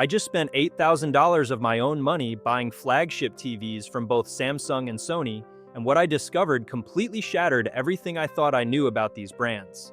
I just spent $8,000 of my own money buying flagship TVs from both Samsung and Sony, and what I discovered completely shattered everything I thought I knew about these brands.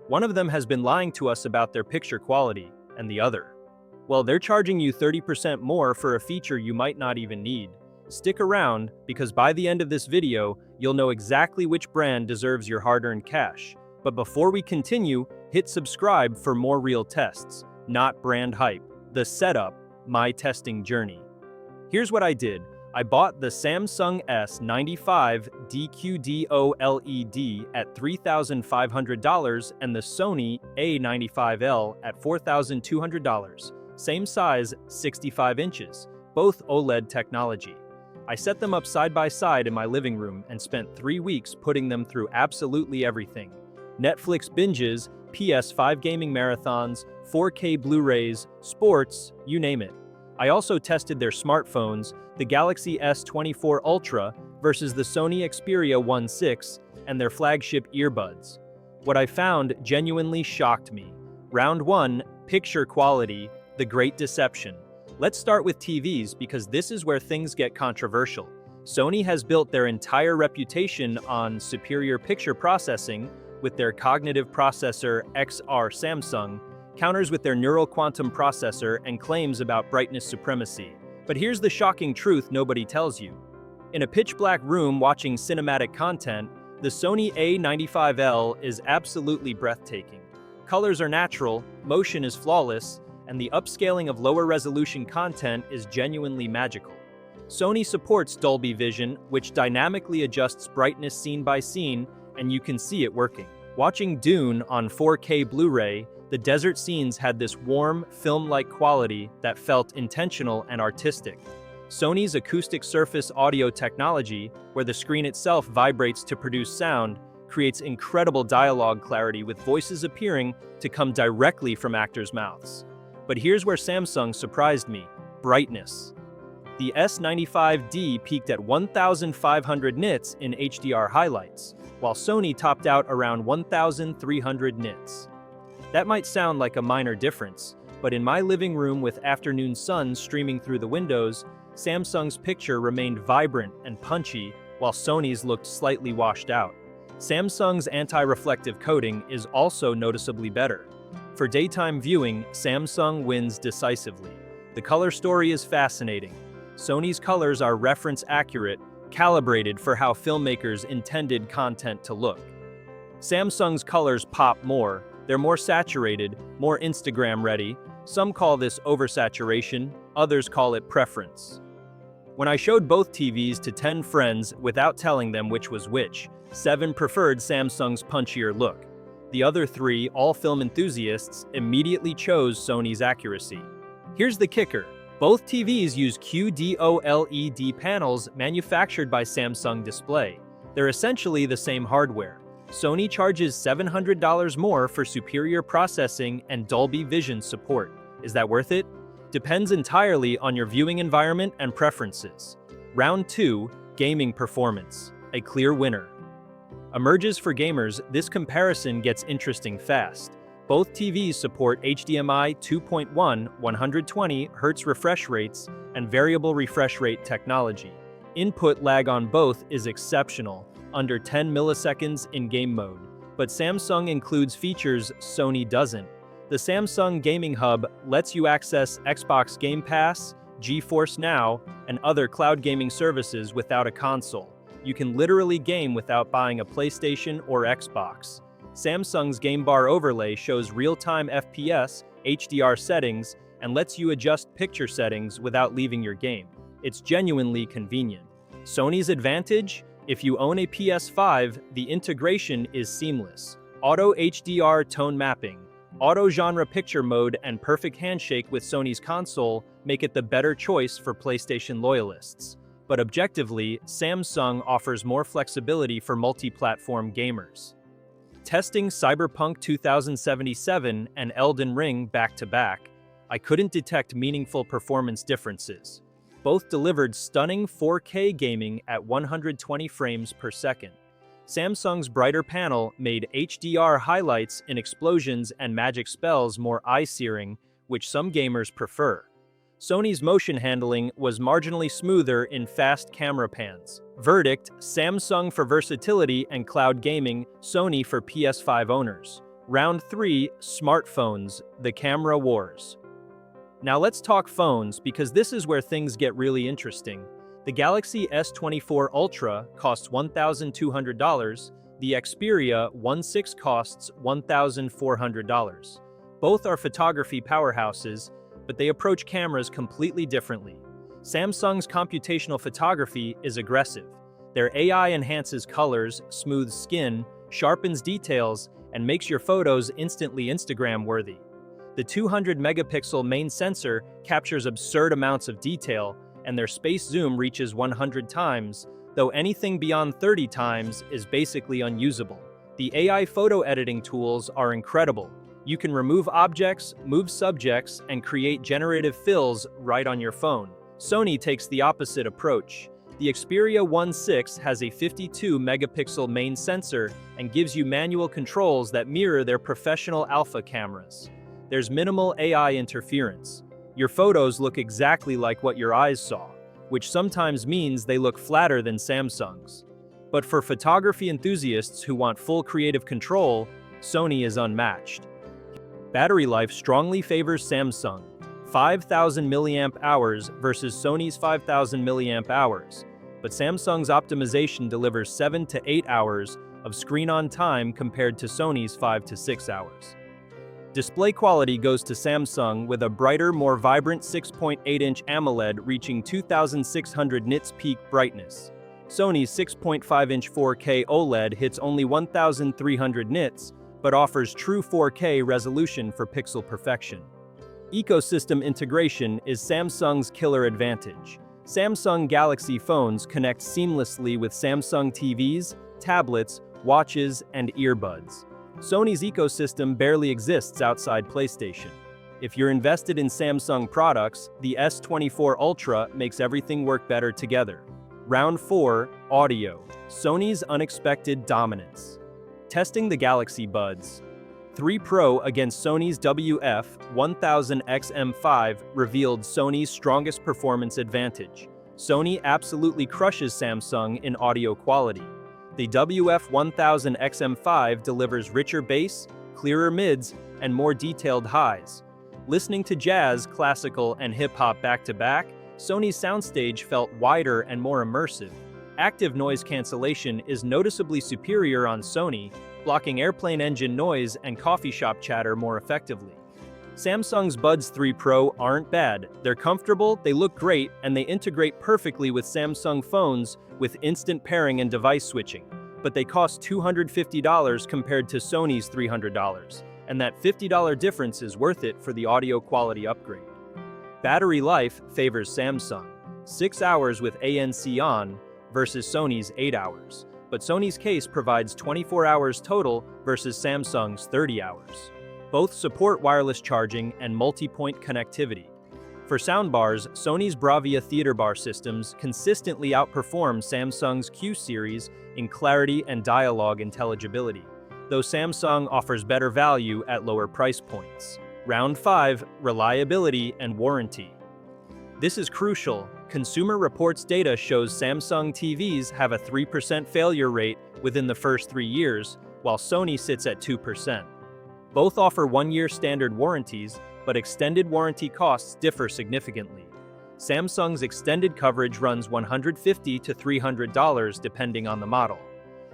One of them has been lying to us about their picture quality, and the other, well, they're charging you 30% more for a feature you might not even need. Stick around, because by the end of this video, you'll know exactly which brand deserves your hard-earned cash. But before we continue, hit subscribe for more real tests, not brand hype. The setup, my testing journey. Here's what I did. I bought the Samsung S95 DQD OLED at $3,500 and the Sony A95L at $4,200. Same size, 65 inches, both OLED technology. I set them up side by side in my living room and spent 3 weeks putting them through absolutely everything. Netflix binges, PS5 gaming marathons, 4K Blu-rays, sports, you name it. I also tested their smartphones, the Galaxy S24 Ultra versus the Sony Xperia 1.6, and their flagship earbuds. What I found genuinely shocked me. Round 1, picture quality, the great deception. Let's start with TVs because this is where things get controversial. Sony has built their entire reputation on superior picture processing with their cognitive processor XR. Samsung counters with their neural quantum processor and claims about brightness supremacy. But here's the shocking truth nobody tells you. In a pitch-black room watching cinematic content, the Sony A95L is absolutely breathtaking. Colors are natural, motion is flawless, and the upscaling of lower-resolution content is genuinely magical. Sony supports Dolby Vision, which dynamically adjusts brightness scene by scene, and you can see it working. Watching Dune on 4K Blu-ray, the desert scenes had this warm, film-like quality that felt intentional and artistic. Sony's acoustic surface audio technology, where the screen itself vibrates to produce sound, creates incredible dialogue clarity with voices appearing to come directly from actors' mouths. But here's where Samsung surprised me: brightness. The S95D peaked at 1,500 nits in HDR highlights, while Sony topped out around 1,300 nits. That might sound like a minor difference, but in my living room with afternoon sun streaming through the windows, Samsung's picture remained vibrant and punchy, while Sony's looked slightly washed out. Samsung's anti-reflective coating is also noticeably better. For daytime viewing, Samsung wins decisively. The color story is fascinating. Sony's colors are reference accurate, calibrated for how filmmakers intended content to look. Samsung's colors pop more, they're more saturated, more Instagram-ready. Some call this oversaturation, others call it preference. When I showed both TVs to 10 friends without telling them which was which, 7 preferred Samsung's punchier look. The other 3, all film enthusiasts, immediately chose Sony's accuracy. Here's the kicker. Both TVs use QD OLED panels manufactured by Samsung Display. They're essentially the same hardware. Sony charges $700 more for superior processing and Dolby Vision support. Is that worth it? Depends entirely on your viewing environment and preferences. Round 2, gaming performance. A clear winner. Emerges for gamers, this comparison gets interesting fast. Both TVs support HDMI 2.1, 120Hz refresh rates, and variable refresh rate technology. Input lag on both is exceptional, under 10 milliseconds in game mode. But Samsung includes features Sony doesn't. The Samsung Gaming Hub lets you access Xbox Game Pass, GeForce Now, and other cloud gaming services without a console. You can literally game without buying a PlayStation or Xbox. Samsung's Game Bar overlay shows real-time FPS, HDR settings, and lets you adjust picture settings without leaving your game. It's genuinely convenient. Sony's advantage? If you own a PS5, the integration is seamless. Auto HDR tone mapping, auto genre picture mode, and perfect handshake with Sony's console make it the better choice for PlayStation loyalists. But objectively, Samsung offers more flexibility for multi-platform gamers. Testing Cyberpunk 2077 and Elden Ring back-to-back, I couldn't detect meaningful performance differences. Both delivered stunning 4K gaming at 120 frames per second. Samsung's brighter panel made HDR highlights in explosions and magic spells more eye-searing, which some gamers prefer. Sony's motion handling was marginally smoother in fast camera pans. Verdict: Samsung for versatility and cloud gaming, Sony for PS5 owners. Round 3, smartphones, the camera wars. Now let's talk phones, because this is where things get really interesting. The Galaxy S24 Ultra costs $1,200, the Xperia 1.6 costs $1,400. Both are photography powerhouses, but they approach cameras completely differently. Samsung's computational photography is aggressive. Their AI enhances colors, smooths skin, sharpens details, and makes your photos instantly Instagram-worthy. The 200-megapixel main sensor captures absurd amounts of detail, and their space zoom reaches 100 times, though anything beyond 30 times is basically unusable. The AI photo editing tools are incredible. You can remove objects, move subjects, and create generative fills right on your phone. Sony takes the opposite approach. The Xperia 1.6 has a 52-megapixel main sensor and gives you manual controls that mirror their professional alpha cameras. There's minimal AI interference. Your photos look exactly like what your eyes saw, which sometimes means they look flatter than Samsung's. But for photography enthusiasts who want full creative control, Sony is unmatched. Battery life strongly favors Samsung, 5,000 mAh versus Sony's 5,000 mAh, but Samsung's optimization delivers 7 to 8 hours of screen-on time compared to Sony's 5 to 6 hours. Display quality goes to Samsung with a brighter, more vibrant 6.8-inch AMOLED reaching 2,600 nits peak brightness. Sony's 6.5-inch 4K OLED hits only 1,300 nits, but offers true 4K resolution for pixel perfection. Ecosystem integration is Samsung's killer advantage. Samsung Galaxy phones connect seamlessly with Samsung TVs, tablets, watches, and earbuds. Sony's ecosystem barely exists outside PlayStation. If you're invested in Samsung products, the S24 Ultra makes everything work better together. Round 4, audio. Sony's unexpected dominance. Testing the Galaxy Buds. 3 Pro against Sony's WF-1000XM5 revealed Sony's strongest performance advantage. Sony absolutely crushes Samsung in audio quality. The WF-1000XM5 delivers richer bass, clearer mids, and more detailed highs. Listening to jazz, classical, and hip-hop back-to-back, Sony's soundstage felt wider and more immersive. Active noise cancellation is noticeably superior on Sony, blocking airplane engine noise and coffee shop chatter more effectively. Samsung's Buds 3 Pro aren't bad. They're comfortable, they look great, and they integrate perfectly with Samsung phones with instant pairing and device switching. But they cost $250 compared to Sony's $300, and that $50 difference is worth it for the audio quality upgrade. Battery life favors Samsung, 6 hours with ANC on versus Sony's 8 hours. But Sony's case provides 24 hours total versus Samsung's 30 hours. Both support wireless charging and multi-point connectivity. For soundbars, Sony's Bravia theater bar systems consistently outperform Samsung's Q series in clarity and dialogue intelligibility, though Samsung offers better value at lower price points. Round 5, reliability and warranty. This is crucial. Consumer Reports data shows Samsung TVs have a 3% failure rate within the first 3 years, while Sony sits at 2%. Both offer 1-year standard warranties, but extended warranty costs differ significantly. Samsung's extended coverage runs $150 to $300 depending on the model.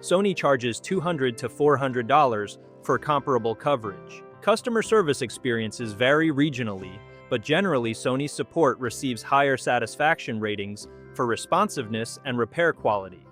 Sony charges $200 to $400 for comparable coverage. Customer service experiences vary regionally, but generally Sony's support receives higher satisfaction ratings for responsiveness and repair quality.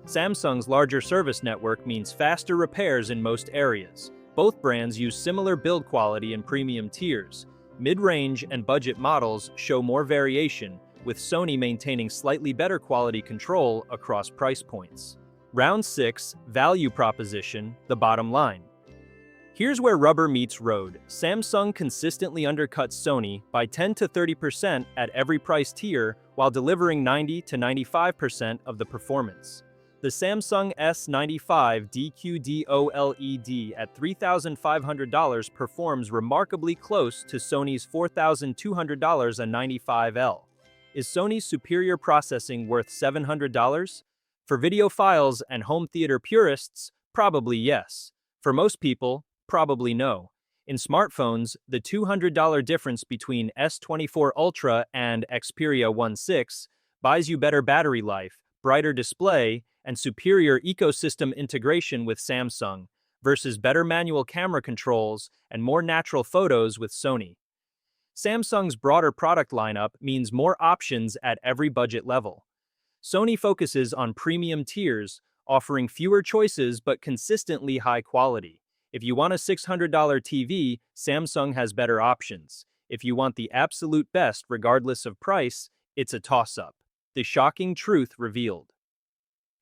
Samsung's larger service network means faster repairs in most areas. Both brands use similar build quality in premium tiers. Mid-range and budget models show more variation, with Sony maintaining slightly better quality control across price points. Round 6, value proposition, the bottom line. Here's where rubber meets road. Samsung consistently undercuts Sony by 10 to 30% at every price tier while delivering 90 to 95% of the performance. The Samsung S95 DQD OLED at $3,500 performs remarkably close to Sony's $4,200 95L. Is Sony's superior processing worth $700? For videophiles and home theater purists, probably yes. For most people, probably no. In smartphones, the $200 difference between S24 Ultra and Xperia 1.6 buys you better battery life, brighter display, and superior ecosystem integration with Samsung, versus better manual camera controls and more natural photos with Sony. Samsung's broader product lineup means more options at every budget level. Sony focuses on premium tiers, offering fewer choices but consistently high quality. If you want a $600 TV, Samsung has better options. If you want the absolute best regardless of price, it's a toss-up. The shocking truth revealed.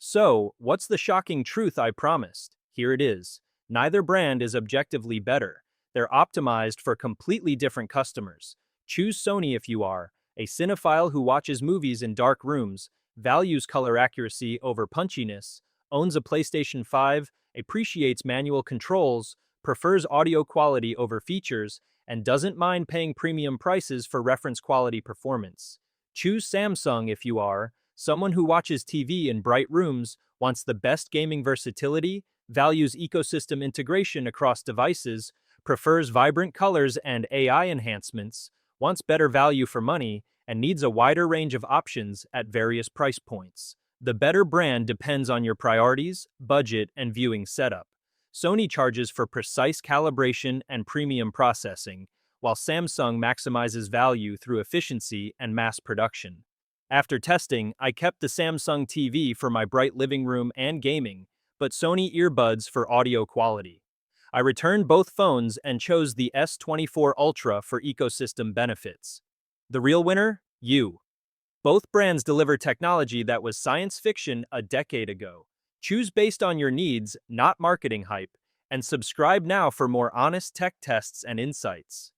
So, what's the shocking truth I promised? Here it is. Neither brand is objectively better. They're optimized for completely different customers. Choose Sony if you are a cinephile who watches movies in dark rooms, values color accuracy over punchiness, owns a PlayStation 5, appreciates manual controls, prefers audio quality over features, and doesn't mind paying premium prices for reference quality performance. Choose Samsung if you are someone who watches TV in bright rooms, wants the best gaming versatility, values ecosystem integration across devices, prefers vibrant colors and AI enhancements, wants better value for money, and needs a wider range of options at various price points. The better brand depends on your priorities, budget, and viewing setup. Sony charges for precise calibration and premium processing, while Samsung maximizes value through efficiency and mass production. After testing, I kept the Samsung TV for my bright living room and gaming, but Sony earbuds for audio quality. I returned both phones and chose the S24 Ultra for ecosystem benefits. The real winner? You. Both brands deliver technology that was science fiction a decade ago. Choose based on your needs, not marketing hype, and subscribe now for more honest tech tests and insights.